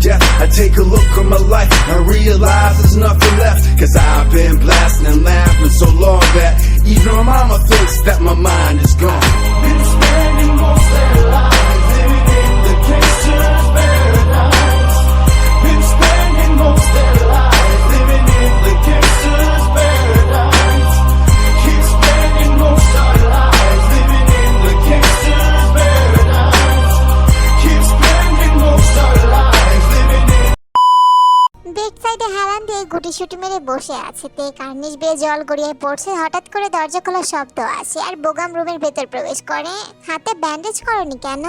death. I take a look at my life and realize there's nothing left. Cause I've been blasting and laughing so long that even my mama thinks that my mind is gone. Been spending most of their lives living in the gangster's paradise. Been spending most of their lives living in the gangster's paradise. Keep spending most of our lives living in the gangster's paradise. Keep spending most of our lives living in. Bed সাইডে হেলান দিয়ে গুটিসুটি মেরে বসে আছে। তে কার্নিশ বেয়ে জল গড়িয়ে পড়ছে। হঠাৎ করে দরজা খোলার শব্দ আসে আর বোগাম রুমের ভেতর প্রবেশ করে। হাতে ব্যান্ডেজ করনি কেন?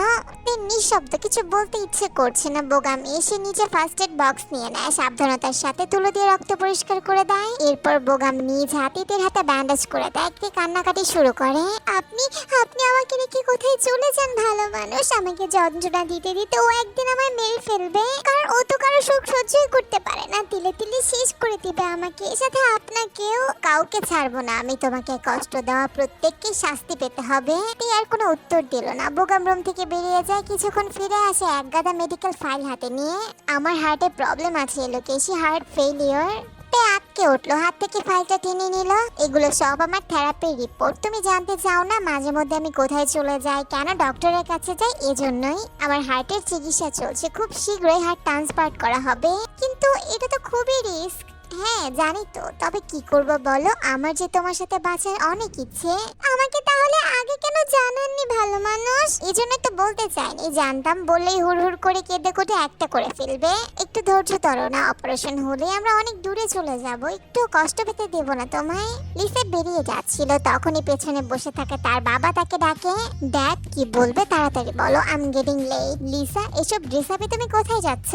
তে নিঃশব্দ, কিছু বলতে ইচ্ছে করছে না। বোগাম এসে নিচে ফার্স্ট এড বক্স নিয়ে নেয়, সাবধানতার সাথে তুলো দিয়ে রক্ত পরিষ্কার করে দেয়। এরপর বোগাম নিজ হাতে তের হাতে ব্যান্ডেজ করে দেয়। তে কান্নাকাটি শুরু করে। আপনি আপনি আমাকে রেখে কোথায় চলে যান? ভালো মানুষ, আমাকে যন্ত্রণা দিতে দিতে ও একদিন আমায় মেরে ফেলবে, কারণ ও তো কারো সুখ সহ্যই করতে পারে না। তিলে তিলে শেষ করে দিবে আমাকে, সাথে আপনাকেও। কাউকে ছাড়বো না আমি, তোমাকে কষ্ট দেওয়া প্রত্যেককে শাস্তি পেতে হবে। তে আর কোনো উত্তর দিল না। বোগাম রুম থেকে বেরিয়ে যায়। কিছুক্ষণ ফিরে আসে এক গাদা মেডিকেল ফাইল হাতে নিয়ে। আমার হার্টে প্রবলেম আছে লোকেশি, হার্ট ফেলিওর। তে আটকে উঠলো, হাত থেকে ফাইলটা টেনে নিল। এগুলো সব আমার থেরাপির রিপোর্ট। তুমি জানতে চাও না মাঝে মধ্যে আমি কোথায় চলে যাই, কেন ডক্টরের কাছে যাই? এজন্যই। আমার হার্টের চিকিৎসা চলছে, খুব শীঘ্রই হার্ট ট্রান্সপ্লান্ট করা হবে। কিন্তু এটা তো খুবই রিস্ক। হ্যাঁ জানি তো, তবে কি করব বলো? আমার যে তোমার সাথে বাঁচার অনেক ইচ্ছে। আমাকে তাহলে আগে কেন জানাননি ভালো মানুষ? এজন্য তো বলতে চাইনি, জানতাম বললেই হুড় করে কেঁদে কোটে একটা করে ফেলবে। একটু ধৈর্য ধরো না, অপারেশন হলে আমরা অনেক দূরে চলে যাব, একটু কষ্ট পেতে দেব না তোমায়। লিসা বেরিয়ে যাচ্ছিল, তখনই পেছনে বসে থাকে তার বাবা তাকে ডাকে। ড্যাড কি বলবে তাড়াতাড়ি বলো, I am getting late. Lisa এসব ড্রেস আপে তুমি কোথায় যাচ্ছ?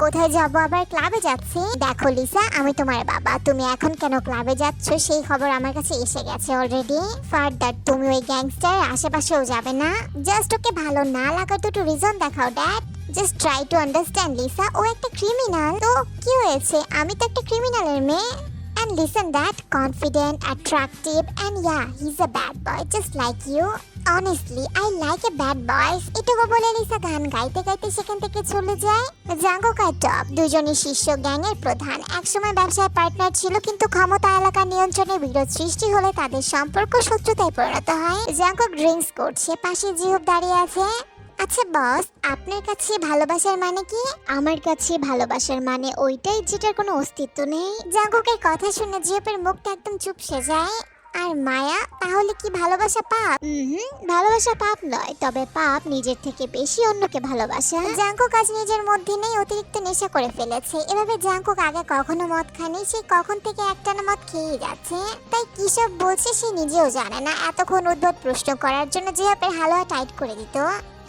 কোথায় যাব, আবার ক্লাবে যাচ্ছি। দেখো লিসা, আমি তোমার বাবা, তুমি এখন কেন ক্লাবে যাচ্ছ সেই খবর আমার কাছে এসে গেছে অলরেডি। ফার্দার তুমি ওই গ্যাংস্টার আশেপাশেও যাবে না। জাস্ট ওকে ভালো না লাগার দুটো রিজন দেখাও dad. Just try to understand Lisa, ও একটা ক্রিমিনাল। তো কি হয়েছে, আমি তো একটা ক্রিমিনালের মেয়ে। And listen that, confident, attractive, and yeah, he's a bad boy just like you. Honestly, I like a bad boys. এটুকু বলে লিসা গান গাইতে গাইতে সেখান থেকে চলে যায়। জাঙ্কুক আর টপ দুজনই শীর্ষ গ্যাংয়ের প্রধান। একসময় ব্যবসায় পার্টনার ছিল, কিন্তু ক্ষমতা এলাকা নিয়ন্ত্রণে বিরোধ সৃষ্টি হলে তাদের সম্পর্ক শত্রুতায় পরিণত হয়। জাঙ্কুক ড্রিঙ্কস করছে, পাশে জিহুব দাঁড়িয়ে আছে। আচ্ছা বস, আপনার কাছে ভালোবাসার মানে কি? আমার কাছে ভালোবাসার মানে ওইটাই যেটার কোনো অস্তিত্ব নেই। জাঙ্কুকের কথা শুনে জিহুবের মুখটা একদম চুপসে যায়। আর মায়া, তাহলে কি ভালোবাসা পাপ? ভালোবাসা পাপ নয়, তবে পাপ নিজের থেকে বেশি অন্যকে ভালোবাসা। জাঙ্কুক আজ নিজের মধ্যে নেই, অতিরিক্ত নেশা করে ফেলেছে। এভাবে জাঙ্কুক আগে কখনো মদ খায়নি, সে কখন থেকে একটানা মদ খেয়েই যাচ্ছে। তাই কি সব বলছে সে নিজেও জানে না। এতক্ষণ উদ্ভট প্রশ্ন করার জন্য জিহাবের হালুয়া টাইট করে দিত।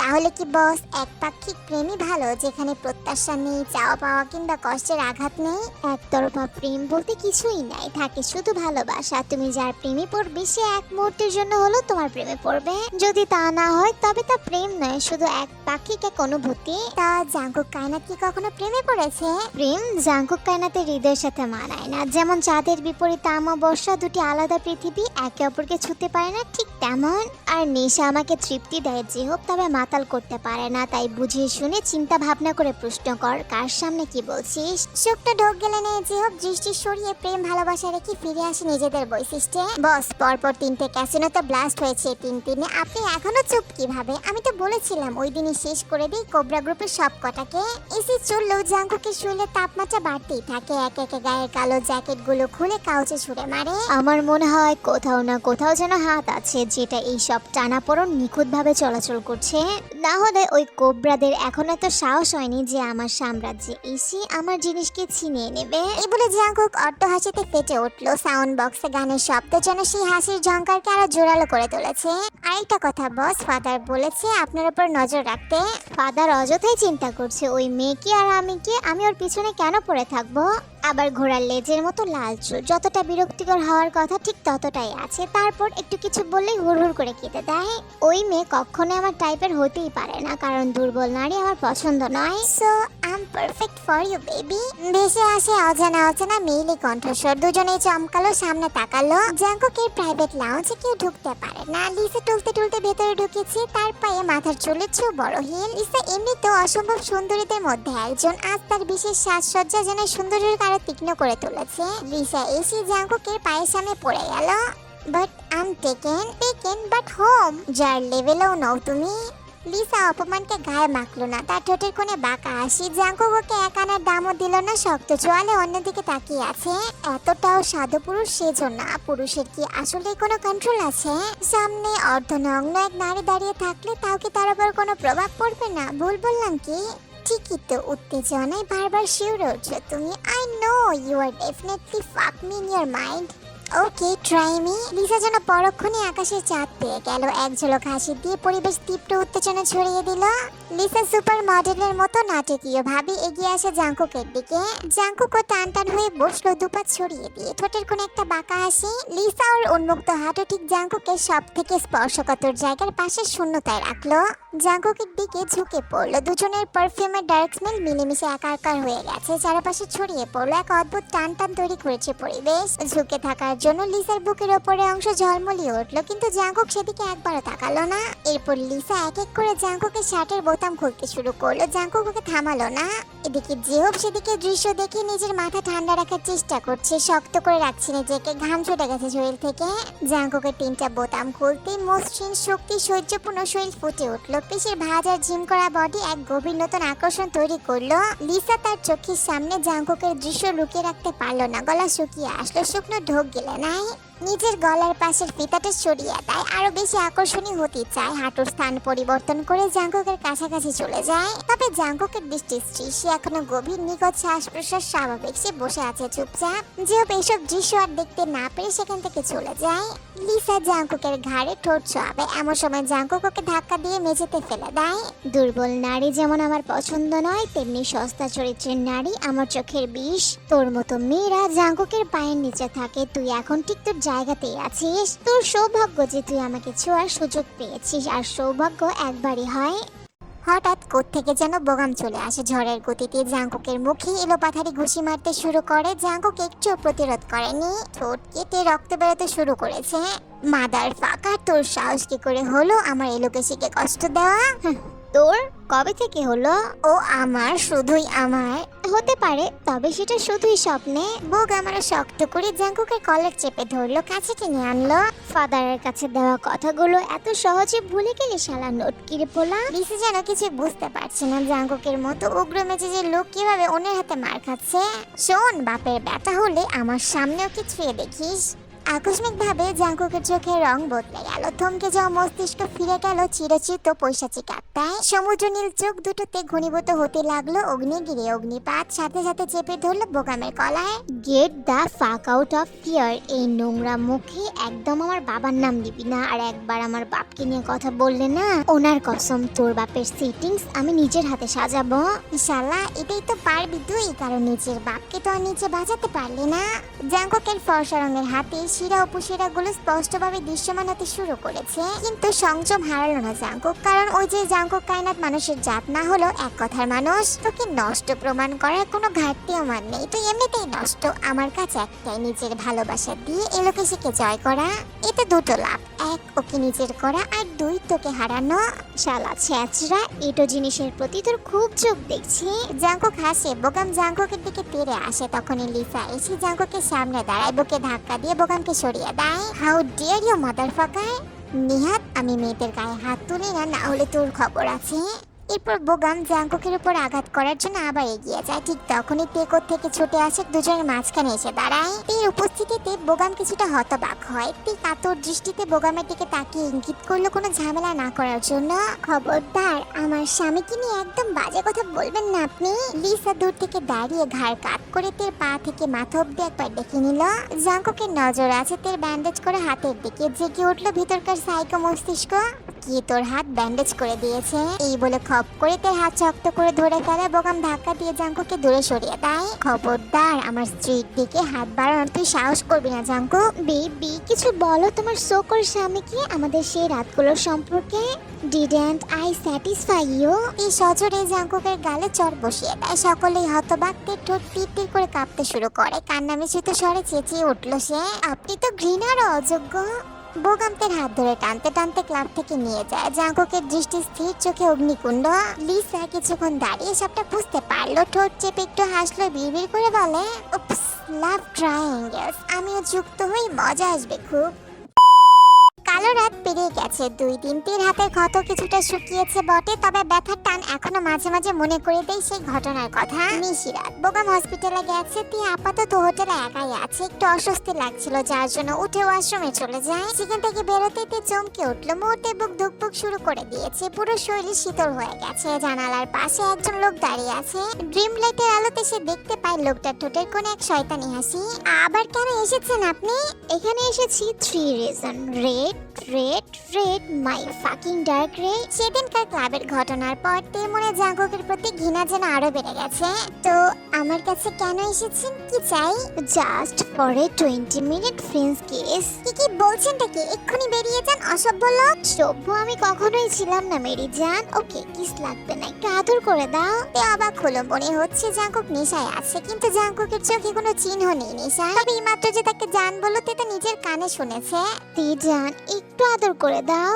তাহলে কি বস একপাক্ষিক প্রেমই ভালো, যেখানে প্রত্যাশা নেই, চাওয়া পাওয়া কিংবা কষ্টের আঘাত নেই? একতরফা প্রেম বলতে কিছুই নাই, থাকে শুধু ভালোবাসা। তুমি যার প্রেমে পড়বে সে এক মুহূর্তের জন্য হলেও তোমার প্রেমে পড়বে। যদি তা না হয় তবে তা প্রেম নয়, শুধু একপাক্ষিক এক অনুভূতি। তা জাঙ্কুক কায়নাত কি কখনো প্রেমে পড়েছে? প্রেম জাঙ্কুক কায়নাতের হৃদয়ের সাথে মানায় না। যেমন চাঁদের বিপরীতে অমাবস্যা দুটি আলাদা পৃথিবী, একে অপরকে ছুঁতে পারে না, ঠিক তেমন। আর নেশা আমাকে তৃপ্তি দেয় যে হোক, তবে মাতাল করতে পারে না। তাই বুঝিয়ে শুনে চিন্তা ভাবনা করে প্রশ্ন কর, কার সামনে কি বলছিস। সুখটা ঢোক গেলে নেই যে হোক, দৃষ্টি সরিয়ে প্রেম ভালোবাসা রেখে ফিরে আসে নিজেদের বৈশিষ্ট্যে। বস পরপর 3টে ক্যাসিনোতে ব্লাস্ট হয়েছে 3 দিনে, আপনি এখনো চুপ কিভাবে? আমি তো বলেছিলাম ওই দিনই শেষ করে দিই কোবরা গ্রুপের সব কটাকে। এসি চললেও জাঙ্কুকের শরীরের তাপমাত্রা বাড়তেই থাকে। একে একে গায়ের কালো জ্যাকেট গুলো খুলে কাউচে ছুঁড়ে মারে। আমার মনে হয় কোথাও না কোথাও যেন হাত আছে, যেটা এই সব টানাপোড়ন নিখুঁত ভাবে চলাচল করছে। না হলে ওই কোবরাদের এখন এত সাহস হয়নি যে আমার সাম্রাজ্যে এসে আমার জিনিসকে ছিনিয়ে নেবে। এই বলে জাঙ্কুক অট্ট হাসিতে ফেটে উঠলো। সাউন্ড বক্সে গানের শব্দ যেন সেই হাসির ঝংকারকে আরো জোরালো করে তুলেছে। আরেকটা কথা বস, ফাদার বলেছে আপনার উপর নজর রাখতে। ফাদার অযথাই চিন্তা করছে ওই মেয়েকে আর আমি ওর পিছনে কেন পড়ে থাকবো। আবার ঘোড়ার লেজের মতো লাল চুল, যতটা বিরক্তিকর হওয়ার কথা ঠিক ততটাই আছে। তারপর একটু কিছু বললেই হুড়হুড় করে কেটে দেয়। ওই মেয়ে কখনো আমার টাইপের হতেই পারে না, কারণ দুর্বল নারী আমার পছন্দ নয়। So I am perfect for you baby. ভেসে আসে অজানা অজানা মেইলি কণ্ঠস্বর। দুজনেই চমকালো, সামনে তাকালো। জাঙ্কুকের প্রাইভেট লাউঞ্জে কেউ ঢুকতে পারে না। লিসা টুলতে টুলতে ভেতরে ঢুকেছে, তার পায়ে মাথার চুলের চেয়েও বড় হিল। লিসা এমনিতেও অসম্ভব সুন্দরীদের মধ্যে একজন, আজ তার বিশেষ সাজসজ্জা যেন সুন্দরীর আরো তীক্ষ্ণ করে তুলেছে। লিসা এসে জাঙ্কুকের পায়ের সামনে পড়ে গেল। But I am taken but home. যার লেভেলেও নও তুমি। লিসা অপমানকে গায়ে মাখলো না, তার ঠোঁটের কোণে বাঁকা হাসি। জাঙ্কুক ওকে এক আনার দামও দিল না, শক্ত চোয়ালে অন্যদিকে তাকিয়ে আছে। এতটাও সাধু পুরুষ সেজন্য না, পুরুষের কি আসলে কোনো কন্ট্রোল আছে? সামনে অর্ধনগ্ন এক নারী দাঁড়িয়ে থাকলে তাও কি তার উপর কোনো প্রভাব পড়বে না? ভুল বললাম কি? ঠিকই তো, উত্তেজনায় বারবার শিউরে উঠছো তুমি। I know you are definitely fuck me in your mind. Okay try me. Lisa যেন পরক্ষণে আকাশের চাঁদ পেয়ে গেল। এক ঝলক হাসি দিয়ে পরিবেশ তীব্র উত্তেজনা ছড়িয়ে দিল। লিসা সুপার মডেলের মতো নাটকীয় ভাবে এগিয়ে আসে জাঙ্কুকের দিকে। জাঙ্কুকও টান টান হয়ে বসলো, দুপা ছড়িয়ে দিয়ে, ঠোঁটের কোণে একটা বাঁকা হাসি। লিসা ওর উন্মুক্ত হাঁটু ঠিক জাঙ্কুকের সব থেকে স্পর্শকাতর জায়গার পাশে শূন্যতায় রাখলো। জাঙ্কুকের দিকে ঝুঁকে পড়লো। দুজনের পারফিউমের ডার্ক স্মেল মিলেমিশে একাকার হয়ে গেছে, চারপাশে ছড়িয়ে পড়লো। এক অদ্ভুত টান টান তৈরি করেছে পরিবেশ। ঝুঁকে থাকার জন্য লিসার বুকের ওপরে অংশ ঝলমলিয়ে উঠলো, কিন্তু জাঙ্কুক সেদিকে একবারও তাকালো না। এরপর লিসা এক এক করে জাঙ্কুকের শার্টের বোতাম খুলতে শুরু করলো। জাঙ্কুক ওকে থামালো না। এদিকে জেহব সেদিকে দৃশ্য দেখে নিজের মাথা ঠান্ডা রাখার চেষ্টা করছে, শক্ত করে রাখছে নিজেকে, ঘাম ছুটে গেছে শরীর থেকে। জাঙ্কুকের 3টা বোতাম খুলতে মসৃণ শক্তি সহ্যপূর্ণ শরীর ফুটে উঠলো। পেশের ভাঁজ আর জিম করা বডি এক গভীর নতুন আকর্ষণ তৈরি করলো। লিসা তার চোখের সামনে জাঙ্কুকের দৃশ্য লুকিয়ে রাখতে পারলো না। গলা শুকিয়ে আসলো, শুকনো ঢোক গেলে নাই। নিজের গলার পাশের ফিতাটা সরিয়ে দেয়, আরো বেশি আকর্ষণীয় হতে চায়। হাঁটুর স্থান পরিবর্তন করে জাঙ্কুকের কাছাকাছি চলে যায়। তবে জাঙ্কুকের দৃষ্টি সে এখনো গভীর, নিখুঁত শ্বাস প্রশ্বাস স্বাভাবিক। সে বসে আছে চুপচাপ। যেহেতু এইসব দৃশ্য আর দেখতে না পেরে সেখান থেকে চলে যায়। লিসা জাঙ্কুকের ঘাড়ে ঠোঁট ছোঁয়াবে, এমন সময় জাঙ্কুক ওকে ধাক্কা দিয়ে মেঝেতে ফেলে দেয়। দুর্বল নারী যেমন আমার পছন্দ নয়, তেমনি সস্তা চরিত্রের নারী আমার চোখের বিষ। তোর মতো মেয়েরা জাঙ্কুকের পায়ের নিচে থাকে। তুই এখন ঠিক তোর জায়গাতেই আছিস। তোর সৌভাগ্য যে তুই আমাকে ছোঁয়ার সুযোগ পেয়েছিস, আর সৌভাগ্য একবারই হয়। হঠাৎ কোত্থেকে যেন বোগাম চলে আসে ঝড়ের গতিতে। জাঙ্কুকের মুখে এলোপাথারি ঘুষি মারতে শুরু করে। জাঙ্কুক একটু প্রতিরোধ করেনি, ঠোঁট কেটে রক্ত বেরোতে শুরু করেছে। মাদার ফাকা, তোর সাহস কি করে হলো আমার এলোকেশিকে কষ্ট দেওয়া? তোর কবে থেকে হলো? ও আমার, শুধুই আমার হতে পারে, তবে সেটা শুধুই স্বপ্নে। বোগ আমার শক্ত করে জাঙ্কুকের কলার চেপে ধরলো, কাছে টেনে আনলো। ফাদারের কাছে দেওয়া কথাগুলো এত সহজে ভুলে গেলে শালা নটকিরে পোলা। লিসা যেন কিছু বুঝতে পারছে না, জাঙ্কুকের মতো উগ্র মেজাজের লোক কিভাবে অন্যের হাতে মার খাচ্ছে। শোন, বাপের ব্যাটা হলে আমার সামনেও কি ছুঁয়ে দেখিস। আকস্মিকভাবে জাঙ্কুকের চোখের রং বদলে গেল। থমকে যাওয়া মস্তিষ্ক ফিরে গেল চিরচিত পৈশাচিক আত্মায়। সমুদ্র নীল চোখ দুটোতে ঘনীভূত হতে লাগলো অগ্নিগিরি অগ্নিপাত। সাথে সাথে চেপে ধরলো বোগামের কলায়। Get the fuck out of here. এই নোংরা মুখে একদম আমার বাবার নাম দিবি না, আর একবার আমার বাপকে নিয়ে কথা বললে না, ওনার কসম তোর বাপের সিটিংস আমি নিজের হাতে সাজাবো। শালা, এটাই তো পারবি তুই, কারণ নিজের বাপকে তো আর নিচে বাজাতে পারলি না। জাঙ্কুকের ফর্সা রঙের হাতে শিরা উপশিরা গুলো স্পষ্টভাবে দৃশ্যমান হতে শুরু করেছে, কিন্তু সংযম হারালো না জাঙ্কুক। কারণ ওই যে জাঙ্কুক কায়নাত মানুষের জাত না হলো এক কথার মানুষ। তোকে নষ্ট প্রমাণ করার কোনো ঘাটতি আমার নেই, তুই এমনিতেই নষ্ট। আমার কাছে একটাই, নিজের ভালোবাসা দিয়ে এলোকেশিকে জয় করা। এতে দুটো লাভ, এক ওকে নিজের করা, আর দুই তোকে হারানো। শালা ছ্যাঁচড়া, এটো জিনিসের প্রতি তোর খুব চোখ দেখছি। জাঙ্কুক হাসে, বোগাম জাঙ্কুকের দিকে তেড়ে আসে। তখনই লিসা এসে জাঙ্কুকের সামনে দাঁড়ায়, বুকে ধাক্কা দিয়ে বোগামকে সরিয়ে দেয়। How dare you motherfucker. নিহাত, আমি মেয়েদের গায়ে হাত তুলি না, না হলে তোর খবর আছে। এরপর বোগাম জাঙ্কুকের উপর আঘাত করার জন্য আবার এগিয়ে যায়। ঠিক তখনই টেকোর থেকে ছুটে আসে, দুজনের মাঝখানে এসে দাঁড়ায়। এই উপস্থিতিতে বোগাম কিছুটা হতবাক হয়। ঠিক কাতর দৃষ্টিতে বোগামের দিকে তাকিয়ে ইঙ্গিত করলো কোনো ঝামেলা না করার জন্য। খবরদার, আমার স্বামীকে নিয়ে একদম বাজে কথা বলবেন না আপনি। লিসা দূর থেকে দাঁড়িয়ে ঘাড় কাত করে তের পা থেকে মাথা অব্দি একবার দেখে নিল। জাঙ্কুকের নজর আছে তের ব্যান্ডেজ করে হাতের দিকে। জেগে উঠলো ভিতরকার সাইকো মস্তিষ্ক। কি তোর হাত ব্যান্ডেজ করে দিয়েছে? এই বলে খপ করে তার হাত শক্ত করে ধরে ফেলে। বোগাম ধাক্কা দিয়ে জাঙ্কুকে দূরে সরিয়ে দেয়। খবরদার আমার স্ত্রীর দিকে হাত বাড়ানোর তুই সাহস করবি না জাঙ্কু। বেবি কিছু বলো তোমার সোকর স্বামীকে আমাদের সেই রাতগুলোর সম্পর্কে। Didn't I satisfy you? এই সজোরে জাঙ্কুকের গালে চড় বসিয়ে দেয়। সকলেই হতবাকতে ঠোঁট টিট করে কাঁপতে শুরু করে। কান্না মিশ্রিত স্বরে চেঁচিয়ে উঠল সে, আপনি তো ঘৃণার অযোগ্য। বোগাম তার হাত ধরে টানতে টানতে ক্লাব থেকে নিয়ে যায়। জাঙ্কুকের দৃষ্টি স্থির, চোখে অগ্নিকুণ্ড। লিসা কিছুক্ষণ দাঁড়িয়ে সবটা বুঝতে পারলো। ঠোঁট চেপে একটু হাসলো, বিড়বিড় করে বলে, উপস, লাভ ট্রায়াঙ্গেলস। আমিও যুক্ত হই, মজা আসবে খুব। কালো রাত পেরিয়ে গেছে। 2-3টির হাতের ক্ষত কিছুটা শুকিয়েছে বটে, তবে ব্যথার টান এখনো মাঝে মাঝে মনে করে দেয় সেই ঘটনার কথা। নিশিরাত বোগাম হসপিটালে গেছে। তুই আপাতত হোটেলে একাই আছে। একটু অস্বস্তি লাগছিল, যার জন্য উঠে ওয়াশরুমে চলে যায়। সেখান থেকে বেরোতে চমকে উঠলো। মুহূর্তে বুক ধুকপুক শুরু করে দিয়েছে। পুরো শরীর শীতল হয়ে গেছে। জানালার পাশে একজন লোক দাঁড়িয়ে আছে। ড্রিম লাইটের আলোতে সে দেখতে পায় লোকটার ঠোঁটের কোণে এক শয়তানি হাসি। আবার কেন এসেছেন আপনি? এখানে এসেছি 3 রিজন। রেড রেড রেড মাই ফাকিং ডার্ক রে। সেদিনকার ক্লাবের ঘটনার পর তে মনে জাঙ্কুকের প্রতি ঘৃণা যেন আরো বেড়ে গেছে। তো আমার কাছে কেন এসেছেন, কি চাই? Just for a 20 minute friends kiss. কি বলছেন কি? এক্ষুনি বেরিয়ে যান অসভ্য লোক। সভ্য আমি কখনোই ছিলাম না মেরি জান। ওকে কিস লাগবে না, একটু আদর করে দাও। তে অবাক হলো। মনে হচ্ছে জাঙ্কুক নেশায় আছে, কিন্তু জাঙ্কুকের চোখে কোনো চিহ্ন নেই নেশা। তবে এই মাত্র যে তাকে জান বলো তে নিজের কানে শুনেছে। তে জান একটু আদর করে দাও।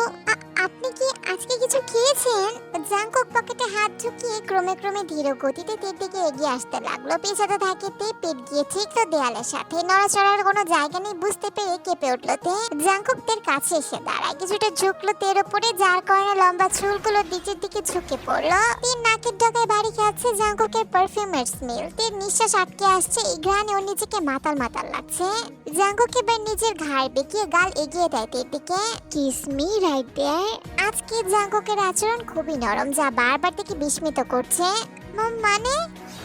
আপনি কি আজকে কিছু খেয়েছেন? জাঙ্কুক পকেটে হাত ঢুকিয়ে ক্রমে ক্রমে ধীর গতিতে তের দিকে এগিয়ে আসতে লাগলো। পেছাতে থাকে তে, পেট গিয়ে ঠিকলো দেয়ালের সাথে। নড়াচড়ার কোনো জায়গা নেই বুঝতে পেরে কেঁপে উঠলো তে। জাঙ্কুক তের কাছে এসে দাঁড়ায়। কিছুটা ঝুঁকলো তের উপরে, যার কারণে লম্বা চুলগুলো নিচের দিকে ঝুঁকে পড়লো। তের নাকের ডগায় বাড়ি খাচ্ছে জাঙ্কুকের পারফিউমের স্মেল। তের নিঃশ্বাস আটকে আসছে। এই ঘ্রাণে ওর নিজেকে মাতাল মাতাল লাগছে। জাঙ্কুক এবার নিজের ঘাড় বেঁকিয়ে গাল এগিয়ে দেয় তের দিকে। কিস মি রাইট দেয়ার। আজকে জাঙ্কুকের আচরণ খুবই নরম, যা বারবার থেকে বিস্মিত করছে। মানে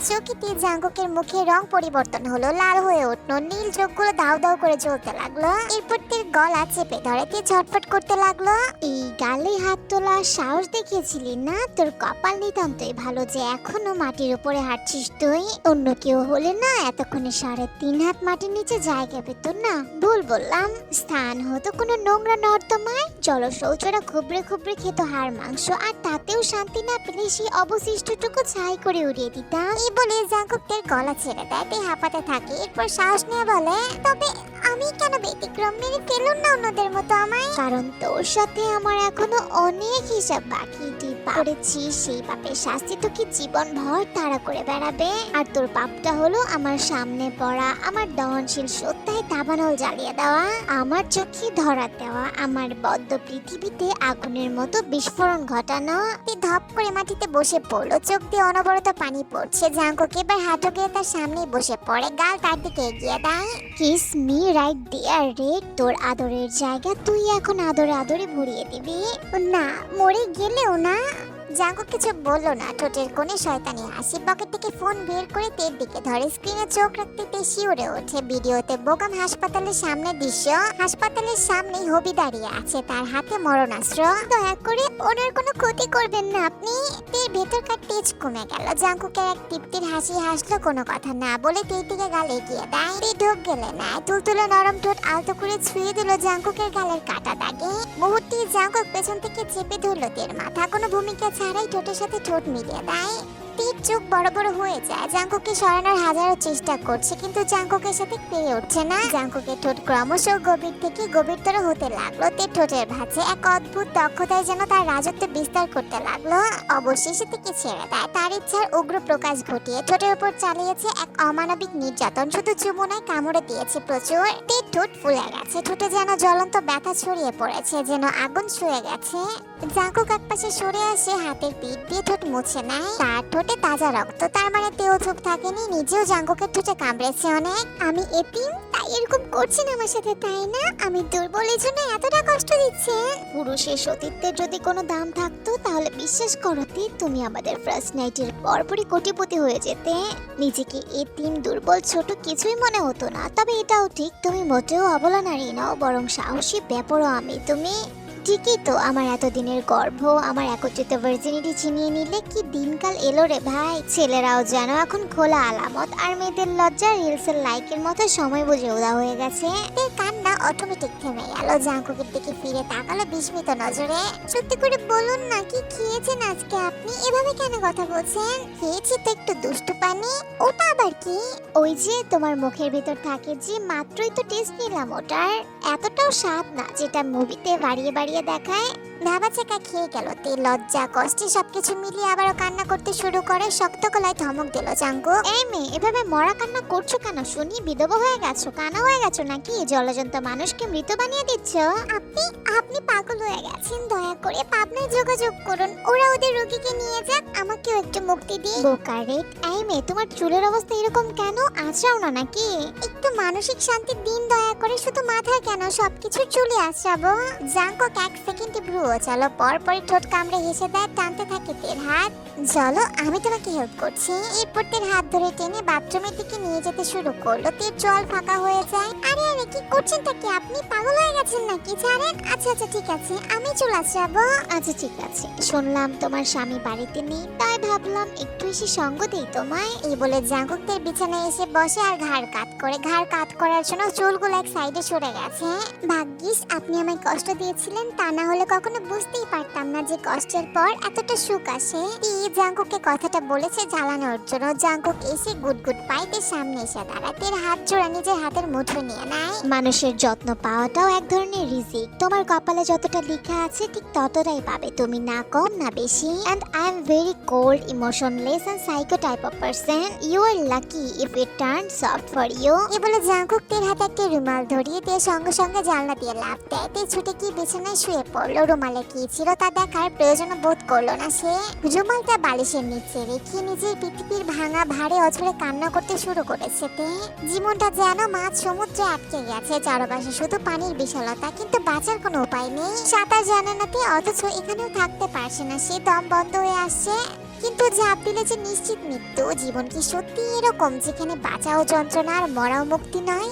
চকিতে জাঙ্কুকের মুখে রং পরিবর্তন হলো। লাল হয়ে উঠলো। নীল চোখগুলো দাউ দাউ করে জ্বলতে লাগলো। এরপর তের গলা চেপে ধরে তে ছটফট করতে লাগলো। এই গালে হাত তোলার সাহস দেখিয়েছিলি না? তোর কপাল নিতান্তই ভালো যে এখনো মাটির উপরে হাঁটছিস তুই। অন্য কেউ হলে না এতক্ষণে 3.5 হাত মাটির নিচে জায়গা পেত না। ভুল বললাম। স্থান হতো কোনো নোংরা নর্দমায়। জলশৌচরা খুবড়ে খুবড়ে খেত হাড় মাংস, আর তাতেও শান্তি না পেলে সেই অবশিষ্টটুকু ছাই করে উড়িয়ে দিতাম। এই বলে জাঙ্কুক তের গলা ছেড়ে দেয়। তে হাঁপাতে থাকে। এরপর সাহস নিয়ে বলে, তবে আমি কেন ব্যতিক্রম? মেরে ফেলুন না অন্যদের মতো আমায়। কারণ তোর সাথে আমার এখনো অনেক হিসাব বাকি। তুই করেছিস সেই পাপের শাস্তি তোকে জীবন ভর তাড়া করে বেড়াবে। আর তোর পাপটা হলো আমার সামনে পড়া, আমার দহনশীল সত্যায় দাবানল জ্বালিয়ে দেওয়া, আমার চোখে ধরা দেওয়া, আমার বদ্ধ পৃথিবীতে আগুনের মতো বিস্ফোরণ ঘটানো। তুই ধপ করে মাটিতে বসে পড়লো। চোখ দিয়ে অনবরত পানি পড়ছে। জাঙ্কুক এবার হাঁটু গিয়ে তার সামনে বসে পড়ে। গাল তার দিকে এগিয়ে দেয়। কিস মি রাইট দেয়ার রে। তোর আদরের জায়গা তুই এখন আদরে আদরে ভরিয়ে দিবি। না, মরে গেলেও না। জাঙ্কুক কিছু বললো না। ঠোঁটের কোণে শয়তানি হাসি। পকেট থেকে ফোন বের করে তের দিকে ধরে। স্ক্রিনে চোখ রাখতে তে শিউরে ওঠে। ভিডিওতে বোগাম হাসপাতালের সামনে দৃশ্য। হাসপাতালের সামনেই হবি দাঁড়িয়ে আছে, তার হাতে মরণাস্ত্র। দয়া করে ওনার কোনো ক্ষতি করবেন না আপনি। তের ভেতরকার তেজ কমে গেল। জাঙ্কুকের এক তৃপ্তির হাসি হাসলো। কোনো কথা না বলে তের দিকে গাল এগিয়ে দেয়। তে ঢোক গেলে না, তুলতুলে নরম ঠোঁট আলতো করে ছুঁয়ে দিল জাঙ্কুকের গালের কাটা দাগে। মুহূর্তে জাঙ্কুক পেছন থেকে চেপে ধরলো তের মাথা। কোনো ভূমিকা ছাড়াই ঠোঁটের সাথে ঠোঁট মিলিয়ে দেয়। তের চোখ বড় বড় হয়ে যায়। জাঙ্কুককে সরানোর হাজারো চেষ্টা করছে, কিন্তু জাঙ্কুকের সাথে পেরে উঠছে না। জাঙ্কুকের ঠোঁট ক্রমশ গভীর থেকে গভীরতর হতে লাগলো। তের ঠোঁটের ভাঁজে এক অদ্ভুত দক্ষতায় যেন তার রাজত্ব বিস্তার করতে লাগলো। অবশেষে থেকে ছেড়ে দেয়। তার ইচ্ছার উগ্র প্রকাশ ঘটিয়ে ঠোঁটের উপর চালিয়েছে এক অমানবিক নির্যাতন। শুধু চুমু নয়, কামড়ে দিয়েছে প্রচুর। তের ঠোঁট ফুলে গেছে। ঠোঁটে যেন জ্বলন্ত ব্যথা ছড়িয়ে পড়েছে, যেন আগুন ছুঁয়ে গেছে। জাঙ্কুক একপাশে সরে আসে, হাতের পিঠ দিয়ে ঠোঁট মুছে নেয়। তার ঠোঁটে তাজা রক্ত। তার মানে তেও চুপ থাকেনি। নিজেও জাঙ্কুকের ঠোঁটে কামড়েছে অনেক। আমি এতিম তাই এরকম করছেন আমার সাথে, তাই না? আমি দুর্বলের জন্য এতটা কষ্ট দিচ্ছেন? পুরুষের সতীত্বের যদি কোনো দাম থাকতো তাহলে বিশ্বাস করো তুমি আমাদের ফার্স্ট নাইটের পরপরই কোটিপতি হয়ে যেতে। নিজেকে এতিম, দুর্বল, ছোট কিছুই মনে হতো না। তবে এটাও ঠিক, তুমি মোটেও অবলা নারী নও, বরং সাহসী ব্যাপারও। আমি তুমি ঠিকই তো, আমার এতদিনের গর্ভ, আমার একত্রিত ভার্জিনিটি ছিনিয়ে নিলে কি দিনকাল এলো রে ভাই। ছেলেরাও যেন এখন খোলা আলামত, আর মেয়েদের লজ্জা রিলসের লাইকের মতো সময় বুঝে উদা হয়ে গেছে। এর কান্না অটোমেটিক থেমে গেল। জাঙ্কুকের দিকে ফিরে তাকালো বিস্মিত নজরে। সত্যি করে বলুন না, কি খেয়েছেন আজকে আপনি? এভাবে কেন কথা বলছেন? খেয়েছি তো একটু দুষ্টু পানি। ওটা আবার কি? ওই যে তোমার মুখের ভিতর থাকে যে, মাত্রই তো টেস্ট নিলাম ওটার। এতটাও স্বাদ না যেটা মুভিতে বাড়িয়ে বাড়িয়ে দেখায়। ভাবা চেকা খেয়ে গেল তে। লজ্জা কষ্টে সবকিছু মিলিয়ে আবারও কান্না করতে শুরু করে। শক্ত গলায় ধমক দিল জাঙ্কুক। এই মেয়ে, এভাবে মরা কান্না করছো কেন শুনি? বিধবা হয়ে গেছো, কানা হয়ে গেছো নাকি? জলজন্ত মানুষকে মৃত বানিয়ে দিচ্ছ? আপনি আপনি পাগল হয়ে গেছেন। দয়া করে পাবনায় যোগাযোগ করুন, ওরা ওদের রোগীকে নিয়ে যাক, আমাকেও একটু মুক্তি দিন। বোকারেট। এই মেয়ে, তোমার চুলের অবস্থা এরকম কেন? আঁচড়াও না নাকি? একটু মানসিক শান্তির দিন দয়া করে। শুধু মাথায় কেন, সবকিছু চুলে আঁচড়াবো? জাঙ্কুক এক সেকেন্ডে ভ্রু চলো, পরপরই ঠোঁট কামড়ে হেসে দেয়। টানতে থাকে তের হাত। চলো, আমি তোমাকে হেল্প করছি। এরপর তের হাত ধরে টেনে বাথরুমের দিকে নিয়ে যেতে শুরু করলো। তের জল ফাঁকা হয়ে যায়। আরে আরে, কি করছেন তাকে? আপনি পাগল হয়ে গেছেন নাকি? ছাড়েন। আচ্ছা আচ্ছা ঠিক আছে, আমি চলে আসবো। আচ্ছা ঠিক আছে। শুনলাম তোমার স্বামী বাড়িতে নেই, তাই ভাবলাম একটু এসে সঙ্গ দেই তোমায়। এই বলে জাঙ্কুক তের বিছানায় এসে বসে আর ঘাড় কাত করে। ঘাড় কাত করার জন্য চুলগুলো এক সাইডে সরে গেছে। ভাগ্যিস আপনি আমায় কষ্ট দিয়েছিলেন, তা না হলে কখনো বুঝতেই পারতাম না যে কষ্টের পর এতটা সুখ আসে। জাঙ্কুককে কথাটা বলেছে জ্বালানোর জন্য। জাঙ্কুক এসে গুটগুট পাইতে সামনে এসে দাঁড়াতে হাত জোড়া নিজের হাতের মুঠো নিয়ে নেয়। মানুষের যত্ন পাওয়াটাও এক ধরনের রিজিক। তোমার কপালে যতটা লেখা আছে ঠিক ততটাই পাবে তুমি, না কম না বেশি। And I am very cold, emotionless and psycho type of person. You are lucky if it turn soft for you. এ বলে জাঙ্কুক তের হাতে একটা রুমাল ধরিয়ে দিয়ে সঙ্গে সঙ্গে জানলা দিয়ে লাফ দেয়। তে ছুটে গিয়ে বিছানায় শুয়ে পড়লো। রুমালে কি ছিল তা দেখার প্রয়োজন বোধ করলো না সে। রুমালটা বালিশের নিচে রেখে নিজের পৃথিবীর ভাঙা ভারে অঝরে কান্না করতে শুরু করেছে তে। জীবনটা যেন মাঝ সমুদ্রে আটকে গেছে। চারপাশে শুধু পানির বিশালতা, কিন্তু বাঁচার কোনো উপায় নেই। সাঁতার জানে না তে, অথচ এখানেও থাকতে পারছে না সে। দম বন্ধ হয়ে আসছে। কিন্তু ঝাঁপ দিলে যে নিশ্চিত মৃত্যু। জীবন কি সত্যি এরকম, যেখানে বাঁচাও যন্ত্রণা আর মরাও মুক্তি নয়?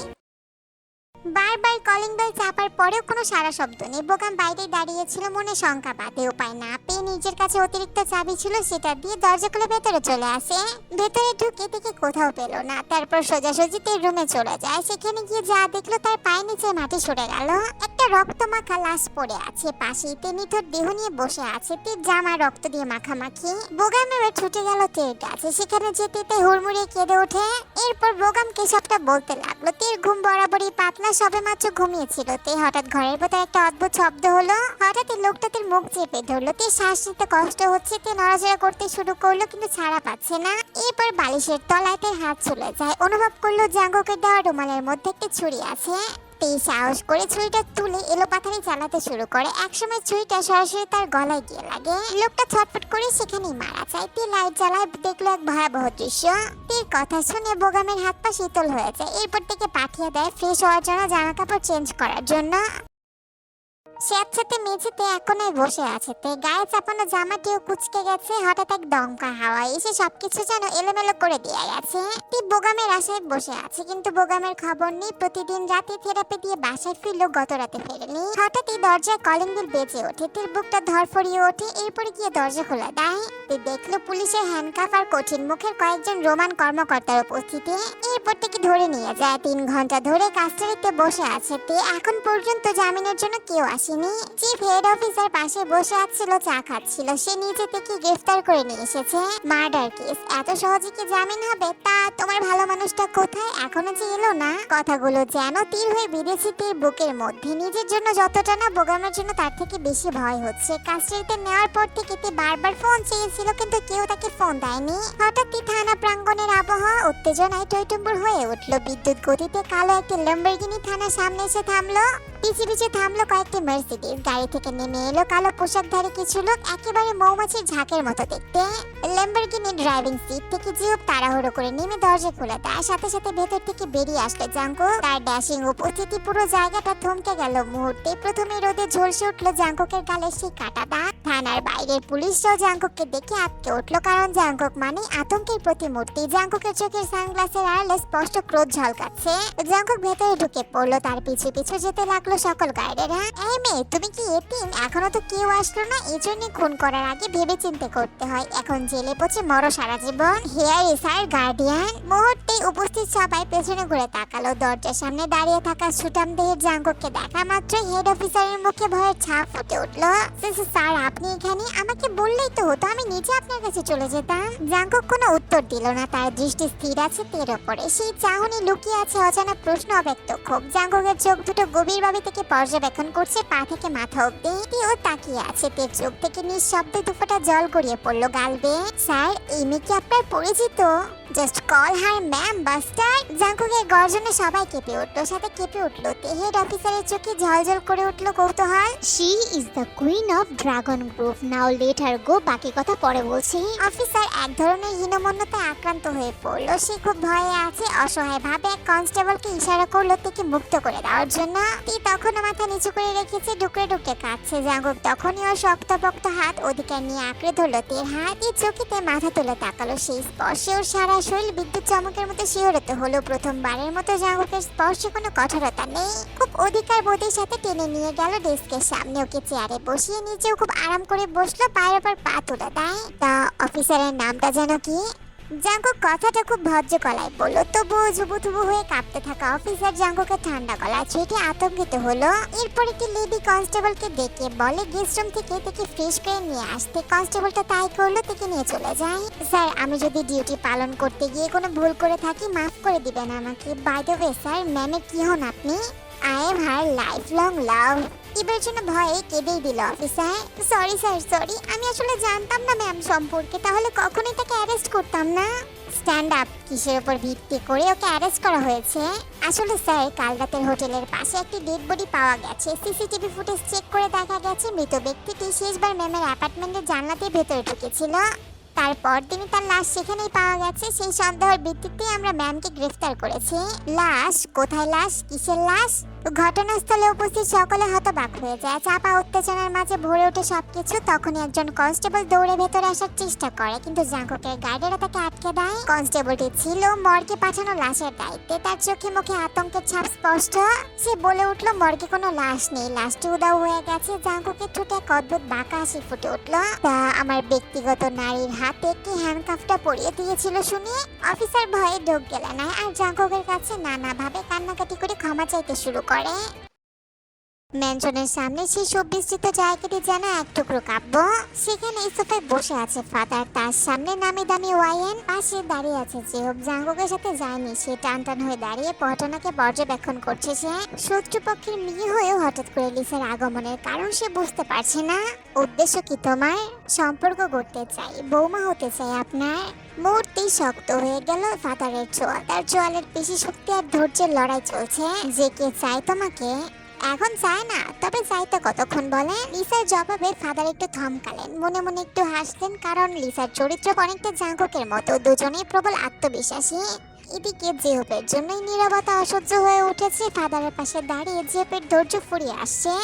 বারবার কলিং বেল চাপার পরেও কোনো সারা শব্দ নেই। বোকাম বাইরে দাঁড়িয়েছিল, মনে শঙ্কা বাঁধে। উপায় না পেয়ে নিজের কাছে অতিরিক্ত চাবি ছিল, সেটা দিয়ে দরজা খুলে ভেতরে চলে আসে। ভেতরে ঢুকে থেকে কোথাও পেল না। তারপর সোজাসুজি তের রুমে চলে যায়। সেখানে গিয়ে যা দেখলো তার পায়ের নিচে মাটি সরে গেল। একটা রক্তমাখা লাশ পড়ে আছে পাশেই। তে নিথর দেহ নিয়ে বসে আছে। তের জামা রক্ত দিয়ে মাখামাখি। বোগাম এবার ছুটে গেল তের কাছে। সেখানে যেতে তে হুড়মুড়িয়ে কেঁদে ওঠে। এরপর বোগামকে সবটা বলতে লাগলো। তের ঘুম বরাবরই পাতলা, সবে মাত্র ঘুমিয়েছিল তে। হঠাৎ ঘরের ভেতর একটা অদ্ভুত শব্দ হলো। হঠাৎ লোকটা তের মুখ চেপে ধরলো। তে শ্বাস নিতে কষ্ট হচ্ছে। তে নড়াচড়া করতে শুরু করলো, কিন্তু ছাড়া পাচ্ছে না। এরপর বালিশের তলায় তের হাত চলে যায়। অনুভব করলো জাঙ্কুকের দেওয়া রুমালের মধ্যে একটা ছুরি আছে। তে সাহস করে ছুরিটা তুলে এলোপাথারি চালাতে শুরু করে। একসময় ছুরিটা সরাসরি তার গলায় গিয়ে লাগে। লোকটা ছটফট করে সেখানেই মারা যায়। তে লাইট জ্বালায়, দেখলো এক ভয়াবহ দৃশ্য। তের কথা শুনে বোগামের হাত পা শীতল হয়ে যায়। এরপর থেকে পাঠিয়ে দেয় ফ্রেশ হওয়ার জন্য, জামা কাপড় চেঞ্জ করার জন্য। স্যাঁতস্যাঁতে মেঝেতে এক কোণায় বসে আছে তে। গায়ে চাপানো জামাটিও কুচকে গেছে। হঠাৎ এক দমকা হাওয়া এসে সবকিছু যেন এলোমেলো করে দিয়ে গেছে। তে বোগামের আশায় বসে আছে, কিন্তু বোগামের খবর নেই। প্রতিদিন রাতে থেরাপি দিয়ে বাসায় ফিরলেও গত রাতে ফেরেনি। হঠাৎই দরজায় কলিং বেল বেজে ওঠে। তের বুকটা ধরফড়িয়ে ওঠে। এরপরে গিয়ে দরজা খোলা দেয়। তে দেখলো পুলিশের হ্যান্ডকাফ আর কঠিন মুখের কয়েকজন রোমান কর্মকর্তার উপস্থিতি। এরপর থেকে ধরে নিয়ে যায়। 3 ঘন্টা ধরে কাস্টাডিতে বসে আছে তে। এখন পর্যন্ত জামিনের জন্য কেউ আসেনি। চিফ হেড অফিসার পাশে বসে আছিল, চা খাচ্ছিল। সে নিজে থেকে গ্রেফতার করে নিয়ে এসেছে। মার্ডার কেস, এত সহজে কি জামিন হবে? তা তোমার ভালো মানুষটা কোথায়? এখনো যে এলো না। কথাগুলো যেন তীর হয়ে বিঁধেছে তের বুকের মধ্যে। নিজের জন্য যতটা না, বোগামের জন্য তার থেকে বেশি ভয় হচ্ছে। কাস্টাডিতে নেওয়ার পর থেকে তে বারবার ফোন চেয়েছিল, কিন্তু কেউ তাকে ফোন দেয়নি। হঠাৎই থানা প্রাঙ্গণের আবহাওয়া উত্তেজনায় টইটুম্বুর হয়ে উঠলো। বিদ্যুৎ গতিতে কালো একটি ল্যাম্বরগিনি থানার সামনে এসে থামলো। পিছে পিছে থামলো কয়েকটি মার্সিডিজ। গাড়ি থেকে নেমে এলো কালো পোশাকধারী কিছু লোক, একেবারে মৌমাছির ঝাঁকের মতো দেখতে। ল্যাম্বরগিনি ড্রাইভিং সিট থেকে জিপ তাড়াহুড়ো করে নেমে দরজা খুলে দেয়। সাথে সাথে ভেতর থেকে বেরিয়ে আসলো জাঙ্কুক। তার ড্যাশিং উপস্থিতি পুরো জায়গাটা থমকে গেল মুহূর্তে। প্রথমে রোদে ঝলসে উঠলো জাঙ্কুকের গালে সেই কাটা দাগ। থানার বাইরের পুলিশরাও জাঙ্কুককে দেখে আটকে উঠলো, কারণ জাঙ্কুক মানে আতঙ্কের প্রতিমূর্তি। জাঙ্কুকের চোখের সানগ্লাসের আড়ালে স্পষ্ট ক্রোধ ঝলকাচ্ছে। জাঙ্কুক ভেতরে ঢুকে পড়লো। তার পিছু পিছু যেতে লাগলো সকল গাইডেরা। এই মেয়ে, তুমি কি এতিম? এখনো তো কেউ আসলো না, এই জন্য খুন করার আগে ভেবে চিন্তে করতে হয়। এখন জেলে পচে মরো সারা জীবন। Here is our guardian. মুহূর্তেই উপস্থিত সবাই পেছনে ঘুরে তাকালো। দরজার সামনে দাঁড়িয়ে থাকা সুঠাম দেহের জাঙ্কুককে দেখা মাত্রই হেড অফিসারের মুখে ভয়ের ছাপ ফুটে উঠলো। স্যার, আপনি এখানে? আমাকে বললেই তো হতো, আমি নিজে আপনার কাছে চলে যেতাম। জাঙ্কুক কোনো উত্তর দিল না। তার দৃষ্টি স্থির আছে তের ওপরে। সেই চাহনি লুকিয়ে আছে অজানা প্রশ্ন, অব্যক্ত ক্ষোভ। জাঙ্কুকের চোখ দুটো গভীরভাবে থেকে পর্যবেক্ষণ করছে পা থেকে মাথা অব্দি। ও তাকিয়ে আছে। তের চোখ থেকে নিঃশব্দে দুফোঁটা জল গড়িয়ে পড়লো গাল বেয়ে। স্যার, এই মেয়ে কি আপনার পরিচিত? Just call her ma'am buster. জাঙ্কুকের গর্জনে সবাই কেঁপে উঠলো, সাথে কেঁপে উঠলো হেড অফিসারের চোখে ঝলঝল করে উঠলো কৌতূহল। She is the queen of dragon group, now let her go, বাকি কথা পরে বলছি। অফিসার এক ধরনের হীনমন্যতায় আক্রান্ত হয়ে পড়লো। সে খুব ভয়ে আছে। অসহায় ভাবে এক কনস্টেবলকে ইশারা করলো তাকে মুক্ত করে দেওয়ার জন্য। তখনও মাথা নিচু করে রেখেছে, ডুকরে ডুকরে কাঁদছে। জাঙ্কুক তখনই ওর শক্তপোক্ত হাত অধিকার নিয়ে আঁকড়ে ধরলো তের হাত। চোখেতে মাথা তুলে তাকালো। সেই স্পর্শে ওর সারা শরীর বিদ্যুৎ চমকের মতো শিহরিত হলো। প্রথমবারের মতো জাঙ্কুকের স্পর্শে কোনো কঠোরতা নেই। খুব অধিকার বোধের সাথে টেনে নিয়ে গেল ডেস্কের সামনে। ওকে চেয়ারে বসিয়ে নিজেও খুব আরাম করে বসলো, পায়ের ওপর পা তুলে দেয়। তা অফিসারের নামটা যেন কি? জাঙ্কুক কথাটা খুব ভদ্র গলায় বলল। তবুও জুবুথুবু হয়ে কাঁপতে থাকা অফিসার জাঙ্কুকের ঠান্ডা গলায় চোখে আতঙ্কিত হলো। এরপর একটি লেডি কনস্টেবলকে ডেকে বলে গেস্ট রুম থেকে তাকে ফ্রেশ করে নিয়ে আসতে। কনস্টেবলটা তাই করলো, তাকে নিয়ে চলে যায়। স্যার, আমি যদি ডিউটি পালন করতে গিয়ে কোনো ভুল করে থাকি মাফ করে দিবেন আমাকে। বাই দ্য ওয়ে স্যার, ম্যামের কি হন আপনি? I am her life long love. এবার জন্য ভয়ে কেঁদেই দিল অফিসার। সরি স্যার, সরি, আমি আসলে জানতাম না ম্যাম সম্পর্কে, তাহলে কখনোই তাকে অ্যারেস্ট করতাম না। Stand up. কিসের উপর ভিত্তি করে ওকে অ্যারেস্ট করা হয়েছে? আসলে স্যার, কাল রাতের হোটেলের পাশে একটি ডেড বডি পাওয়া গেছে। সিসিটিভি ফুটেজ চেক করে দেখা গেছে মৃত ব্যক্তিটি শেষবার ম্যামের অ্যাপার্টমেন্টের জানলাতে ভেতরে ঢুকেছিল। তারপর দিনই তার লাশ সেখানেই পাওয়া গেছে। সেই সন্দেহের ভিত্তিতে আমরা ম্যামকে গ্রেফতার করেছি। লাশ কোথায়? লাশ কিসের লাশ? ঘটনাস্থলে উপস্থিত সকলে হতবাক হয়ে যায়। চাপা উত্তেজনার মাঝে ভরে ওঠে সবকিছু। তখনই একজন কনস্টেবল দৌড়ে ভেতরে আসার চেষ্টা করে, কিন্তু জাঙ্কুকের গার্ডেরা তাকে আটকে দেয়। কনস্টেবলটি ছিল মর্গে পাঠানো লাশের দায়িত্বে। তার চোখে মুখে আতঙ্কের ছাপ স্পষ্ট। সে বলে উঠলো, মর্গে কোনো লাশ নেই, লাশটি উধাও হয়ে গেছে। জাঙ্কুকের ঠোঁটে এক অদ্ভুত বাঁকা হাসি ফুটে উঠলো। তা আমার ব্যক্তিগত নারীর হাতে কি হ্যান্ডকাফটা পরিয়ে দিয়েছিল শুনে অফিসার ভয়ে ঢোক গেলেন না, আর জাঙ্কুকের কাছে নানাভাবে কান্নাকাটি করে ক্ষমা চাইতে শুরু করে। ম্যানশনের সামনে সেই সুবিস্তৃত জায়গাটি যেন এক টুকরো কাব্য। সেখানে সোফায় বসে আছে ফাদার, তার সামনে নামি দামি ওয়াইন, পাশে দাঁড়িয়ে আছে জেহব। জাঙ্কুকের সাথে যায়নি, সে টান টান হয়ে দাঁড়িয়ে ঘটনাকে পর্যবেক্ষণ করছে। সে শত্রুপক্ষের মেয়ে হয়েও হঠাৎ করে লিসার আগমনের কারণ সে বুঝতে পারছে না। উদ্দেশ্য কি তোমার? সম্পর্ক করতে চাই, বৌমা হতে চাই আপনার। মুহূর্তেই শক্ত হয়ে গেল ফাদারের চোয়াল। তার চোয়ালের পেশি শক্তি আর ধৈর্যের লড়াই চলছে। যে কে চাই তোমাকে? এখন চায় না, তবে চাইতে কতক্ষণ বলে? লিসার জবাবে ফাদার একটু থমকালেন, মনে মনে একটু হাসলেন, কারণ লিসার চরিত্র অনেকটা জাঙ্কুকের মতো, দুজনেই প্রবল আত্মবিশ্বাসী। এদিকে জেহপের জন্যই নীরবতা অসহ্য হয়ে উঠেছে। ফাদারের পাশে দাঁড়িয়ে জেহপের ধৈর্য ফুরিয়ে আসছে।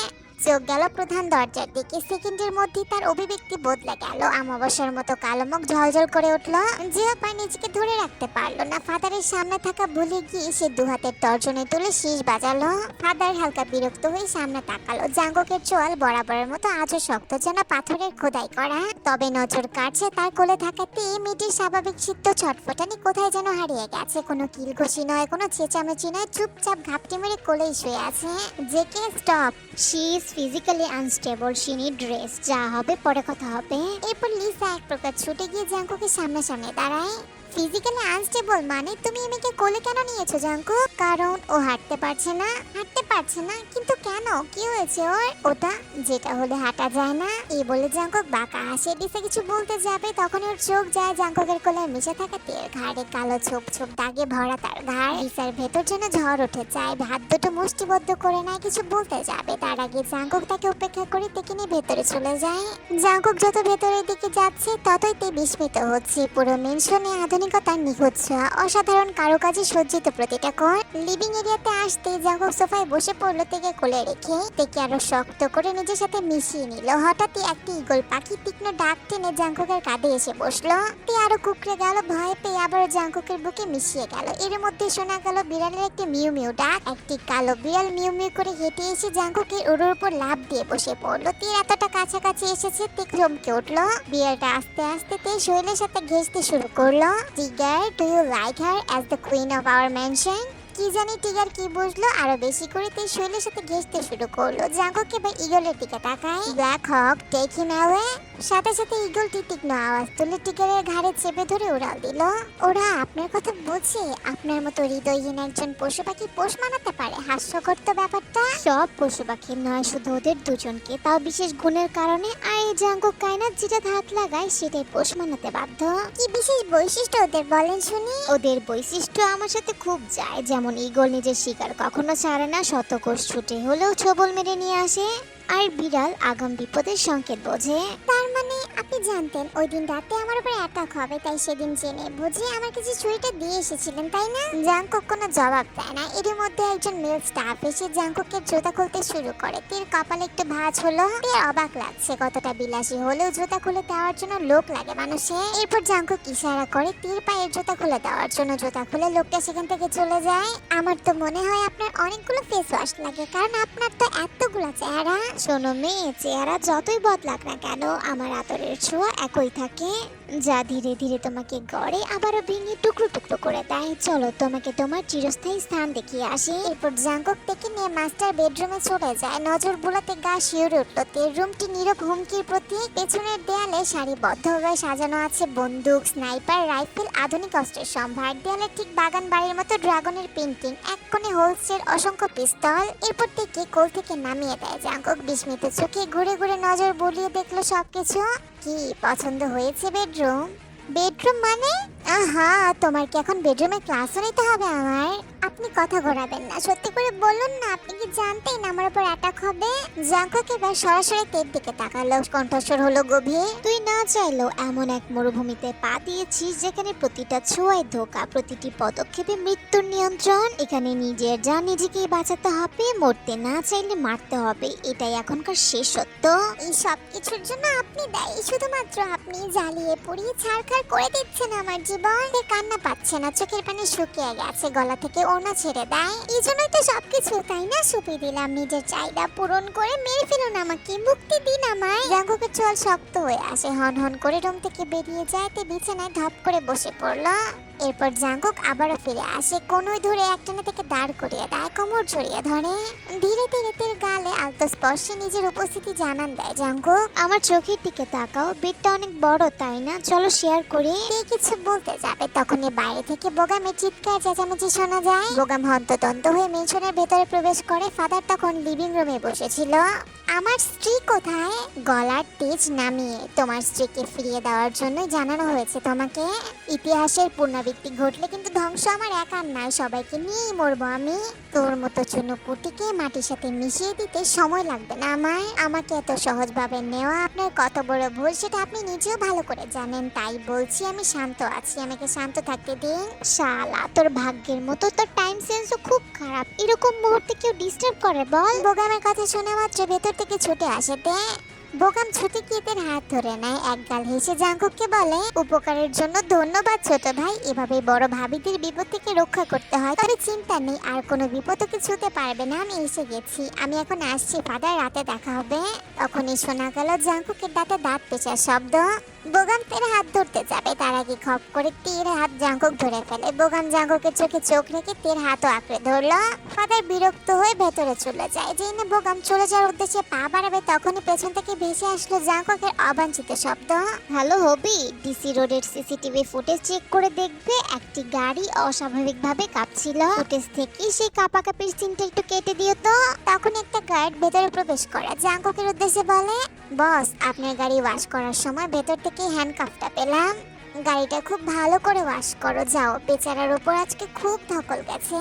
চোখ গেল প্রধান দরজার দিকে। সেকেন্ডের মধ্যেই তার অভিব্যক্তি বদলে গেল। অমাবস্যার মতো কালো মুখ ঝলঝল করে উঠল। জিহ্বা নিজেকে ধরে রাখতে পারলো না। ফাদারের সামনে থাকা ভুলে গিয়ে সে দু হাতের তর্জনে তুলে শীষ বাজালো। ফাদার হালকা বিরক্ত হয়ে সামনে তাকালো। জাঙ্কুকের চোয়াল বরাবরের মতো আজও শক্ত, যেন পাথরের খোদাই করা। তবে নজর কাটছে তার কোলে থাকাতে মেয়েটির স্বাভাবিক সিদ্ধ ছটফটানি কোথায় যেন হারিয়ে গেছে। কোনো কিলঘুষি নয়, কোনো চেঁচামেচি নয়, চুপচাপ ঘাপটি মেরে কোলেই শুয়ে আছে। JK stop, she is physically unstable, she need rest. যা হবে পরে কথা হবে। এরপর লিসা এক প্রকার ছুটে গিয়ে জাঙ্কুকের সামনে দাঁড়ায়। ফিজিক্যালি আনস্টেবল মানে? তুমি আমাকে কোলে কেন নিয়েছো জাঙ্কুক? কারণ ও হাঁটতে পারছে না। হাঁটতে পারছে না? কিন্তু কেন, কি হয়েছে ওর? ওটা যেটা হলে হাঁটা যায় না। এই বলে জাঙ্কুক বাঁকা হাসে। লিসা কিছু বলতে যাবে, তখন ওর চোখ যায় জাঙ্কুকের কোলে মিশে থাকা তের ঘাড়ে। কালো ছোপ ছোপ দাগে ভরা তার ঘাড়। লিসার ভেতর যেন ঝড় উঠে যায়। হাত দুটো মুষ্টিবদ্ধ করে নেয়, কিছু বলতে যাবে, তার আগে জাঙ্কুক তাকে উপেক্ষা করে তেকে নিয়ে ভেতরে চলে যায়। জাঙ্কুক যত ভেতরের দিকে যাচ্ছে ততই তে বিস্মিত হচ্ছে। পুরো মেনশনে আধুনিকতার নিখুঁত অদ্ভুত ছোঁয়া, অসাধারণ কারুকাজে সজ্জিত প্রতিটা কোণ। লিভিং এরিয়াতে আসতে জাঙ্কুক সোফায় বসে পড়লো তেকে কোলে রেখে। তেকে আরো শক্ত করে নিজের সাথে মিশিয়ে নিল। হঠাৎই একটি ঈগল পাখি তীক্ষ্ণ ডাক টেনে জাঙ্কুকের কাঁধে এসে বসলো। তে আরো কুকড়ে গেল, ভয় পেয়ে আবার জাঙ্কুকের বুকে মিশিয়ে গেল। এর মধ্যে শোনা গেল বিড়ালের একটি মিউ মিউ ডাক। একটি কালো বিড়াল মিউ মিউ করে হেঁটে এসে জাঙ্কুকের উড়োর উপর লাফ দিয়ে বসে পড়লো। তে এতটা কাছাকাছি এসেছে তে চমকে উঠলো। বিড়ালটা আস্তে আস্তে তে শৈলের সাথে ঘেঁষতে শুরু করলো। Tiger, do you like her as the queen of our mansion? কি জানি টিগার কি বুঝলো, আরো বেশি করে তে শৈলের সাথে ঘেঁষতে শুরু করলো। জাঙ্কুক এবার ঈগলের দিকে তাকায়। ব্ল্যাক হক, টেক হিম অ্যাওয়ে। সাথে সাথে ঈগলটি তীক্ষ্ণ আওয়াজ তুলে টিগারের ঘাড়ে চেপে ধরে উড়াল দিল। ওরা আপনার কথা বুঝে? আপনার মতো হৃদয়হীন একজন পশু পাখি পোষ মানাতে পারে? হাস্যকর তো ব্যাপারটা। সব পশু পাখি নয়, শুধু ওদের দুজনকে, তাও বিশেষ গুণের কারণে। আর এই জাঙ্কুক কায়নাত যেটা হাত লাগায় সেটাই পোষ মানাতে বাধ্য। কি বিশেষ বৈশিষ্ট্য ওদের বলেন শুনি? ওদের বৈশিষ্ট্য আমার সাথে খুব যায়। যেমন ঈগল নিজের শিকার কখনো ছাড়ে না, শতকোষ ছুটে হলেও ছবল মেরে নিয়ে আসে। আর বিড়াল আগাম বিপদের সংকেত বোঝে। তার মানে আপনি জানতেন ওই দিন রাতে আমার উপর অ্যাটাক হবে, তাই সেদিন জেনে বুঝে আমার কাছে ছুরিটা দিয়ে এসেছিলেন, তাই না? জাঙ্কুক কোনো জবাব দেয় না। এর মধ্যে একজন মেল স্টাফ এসে জাঙ্কুকের জুতা খুলতে শুরু করে। তীর কপালে একটু ভাঁজ হলো। তীর অবাক লাগছে, কতটা বিলাসী হলেও জুতা খুলে দেওয়ার জন্য লোক লাগে মানুষের। এরপর জাঙ্কুক ইশারা করে তীর পায়ের জুতা খুলে দেওয়ার জন্য। জুতা খুলে লোকটা সেখান থেকে চলে যায়। আমার তো মনে হয় আপনার অনেকগুলো ফেস ওয়াশ লাগে, কারণ আপনার তো এতগুলো চেহারা। শোনো মেয়ে, চেহারা যতই বদলাক না কেন, আমার আদরের ছোঁয়া একই থাকে, যা ধীরে ধীরে তোমাকে গড়ে আবারও ভেঙে টুকরো টুকরো করে দেয়। চলো তোমাকে তোমার চিরস্থায়ী স্থান দেখিয়ে আসি। এরপর জাঙ্কুক থেকে নিয়ে মাস্টার বেডরুমে চলে যায়। নজর বুলাতে গা শিউরে উঠল। রুমটি নীরব হুমকির প্রতীক। পেছনের দেয়ালে সারিবদ্ধভাবে সাজানো আছে বন্দুক, স্নাইপার, রাইফেল, আধুনিক অস্ত্রের সম্ভার। দেয়ালে ঠিক বাগান বাড়ির মতো ড্রাগনের পেন্টিং, এক কোণে হোলসের অসংখ্য পিস্তল। এরপর থেকে কোল থেকে নামিয়ে দেয়। জাঙ্কুক বিস্মিত চোখে ঘুরে ঘুরে নজর বুলিয়ে দেখলো সবকিছু। কি পছন্দ হয়েছে বেডরুম? বেডরুম মানে? আহা, তোমার কি এখন বেডরুমে ক্লাসও নিতে হবে আমার? আপনি কথা ঘোরাবেন না, সত্যি করে বলুন না, আপনি কি জানতেন আমার উপর অ্যাটাক হবে? জাঙ্কুক এবার সরাসরি তের দিকে তাকালো, কণ্ঠস্বর হলো গভীর। তুই না চাইলেও এমন এক মরুভূমিতে পা দিয়েছিস যেখানে প্রতিটা ছোঁয়ায় ধোঁকা, প্রতিটি পদক্ষেপে মৃত্যুর নিয়ন্ত্রণ। এখানে নিজের জান নিজেকেই বাঁচাতে হবে, মরতে না চাইলে মারতে হবে, এটাই এখনকার শেষ সত্য। এই সব কিছুর জন্য আপনি দায়ী, শুধুমাত্র আপনি। জ্বালিয়ে পুড়িয়ে ছারখার করে দিচ্ছেন আমার জীবন। কান্না পাচ্ছে না, চোখের পানি শুকিয়ে গেছে, গলা থেকে ওনা ছেড়ে দেয়। এই জন্যই তো সবকিছু, তাই না? সুপি দিলাম, নিজের চাহিদা পূরণ করে মেরে ফেলুন আমাকে, মুক্তি দিন আমায়। জাঙ্কুকের চোয়াল শক্ত হয়ে আসে, হন হন করে রুম থেকে বেরিয়ে যায়। তে বিছানায় ধপ করে বসে পড়লো। এরপর জাঙ্কুক আবারও ফিরে আসে, কোনোই ধরে একটানে থেকে দাঁড় করিয়ে দেয়, কোমর জড়িয়ে ধরে। ধীরে ধীরে তের গালে আলতো স্পর্শে নিজের উপস্থিতি জানান দেয় জাঙ্কুক। আমার চোখের দিকে তাকাও, বেডটা অনেক বড় তাই না? চলো শেয়ার করি। কিছু বলতে যাবে তখনই বাইরে থেকে বোগামের চিৎকার চেঁচামেচি শোনা যায়। বোগাম হন্তদন্ত হয়ে মেনশনের ভেতরে প্রবেশ করে। ফাদার তখন লিভিং রুমে বসেছিল। আমার স্ত্রী কোথায়? গলার তেজ নামিয়ে তোমার স্ত্রীকে ফিরিয়ে দেওয়ার জন্য জানানো হয়েছে তোমাকে। ইতিহাসের পুনরাবৃত্তি ঘটলে কিন্তু ধ্বংস আমার একার নয়, সবাইকে নিয়েই মরবো আমি। তোর মতো চুনোপুটিকে মাটির সাথে মিশিয়ে দিতে সময় লাগবে না আমার। আমাকে এত সহজভাবে নেওয়া আপনার কত বড় ভুল সেটা আপনি নিজেও ভালো করে জানেন। তাই বলছি আমি শান্ত আছি, আমাকে শান্ত থাকতে দিন। শালা, তোর ভাগ্যের মতো তোর টাইম সেন্সও খুব খারাপ। এরকম মুহূর্তে কেউ ডিস্টার্ব করে বল? বোগামের কথা শোনা মাত্র ভেতর থেকে ছুটে আসে তে। বোগাম ছুটে গিয়ে তার হাত ধরে নেয়, একগাল হেসে জাঙ্কুককে বলে, উপকারের জন্য ধন্যবাদ ছোট ভাই। এভাবে বড় ভাবিদের বিপদ থেকে রক্ষা করতে হয়। তবে চিন্তা নেই, আর কোনো বিপদও ছুঁতে পারবে না, আমি এসে গেছি। আমি এখন আসছি ফাদার, রাতে দেখা হবে। তখনই শোনা গেল জাঙ্কুকের দাঁতে দাঁত পেঁচার শব্দ। বোগাম তের হাত ধরতে যাবে, তার আগে খপ করে তের হাত জাঙ্কুক ধরে ফেলে। বোগাম জাঙ্কুকের চোখে চোখ রেখে তের হাতও আঁকড়ে ধরলো। ফাদার বিরক্ত হয়ে ভেতরে চলে যায়। যেই না বোগাম চলে যাওয়ার উদ্দেশ্যে পা বাড়াবে তখনই পেছন থেকে ভেসে আসলো জাঙ্কুকের অবাঞ্ছিত শব্দ। হ্যালো হবি, ডিসি রোডের সিসিটিভি ফুটেজ চেক করে দেখবে একটি গাড়ি অস্বাভাবিকভাবে কাঁপছিল। ফুটেজ থেকে সেই কাঁপাকাঁপির সিনটা একটু কেটে দিও তো। তখন একটা গার্ড ভেতরে প্রবেশ করে, জাঙ্কুকের উদ্দেশ্যে বলে, বস আপনার গাড়ি ওয়াশ করার সময় ভেতর থেকে হ্যান্ডকাফটা পেলাম। গাড়িটা খুব ভালো করে ওয়াশ করো, যাও। বেচারার উপর আজকে খুব ধকল গেছে।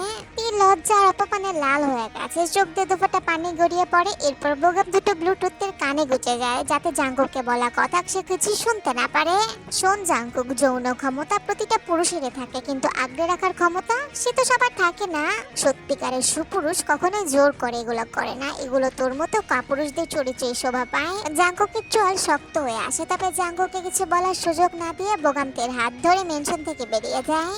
লজ্জা আর অপমানে লাল হয়ে গেছে, চোখ দিয়ে দুফোঁটা পানি গড়িয়ে পড়ে। এরপর বোগাম দুটো ব্লুটুথের কানে গুঁজে যায়, যাতে জাঙ্কুককে বলা কথা সে কিছু শুনতে না পারে। শোন জাঙ্কুক, যৌন ক্ষমতা প্রতিটা পুরুষেরই থাকে, কিন্তু আগলে রাখার ক্ষমতা সে তো সবার থাকে না। সত্যিকারের সুপুরুষ কখনোই জোর করে এগুলো করে না, এগুলো তোর মতো কাপুরুষদের চরিত্রে শোভা পায়। জাঙ্কুকের চোয়াল শক্ত হয়ে আসে, তবে জাঙ্কুককে কিছু বলার সুযোগ না দিয়ে বোগামদের হাত ধরে মেনশন থেকে বেরিয়ে যায়।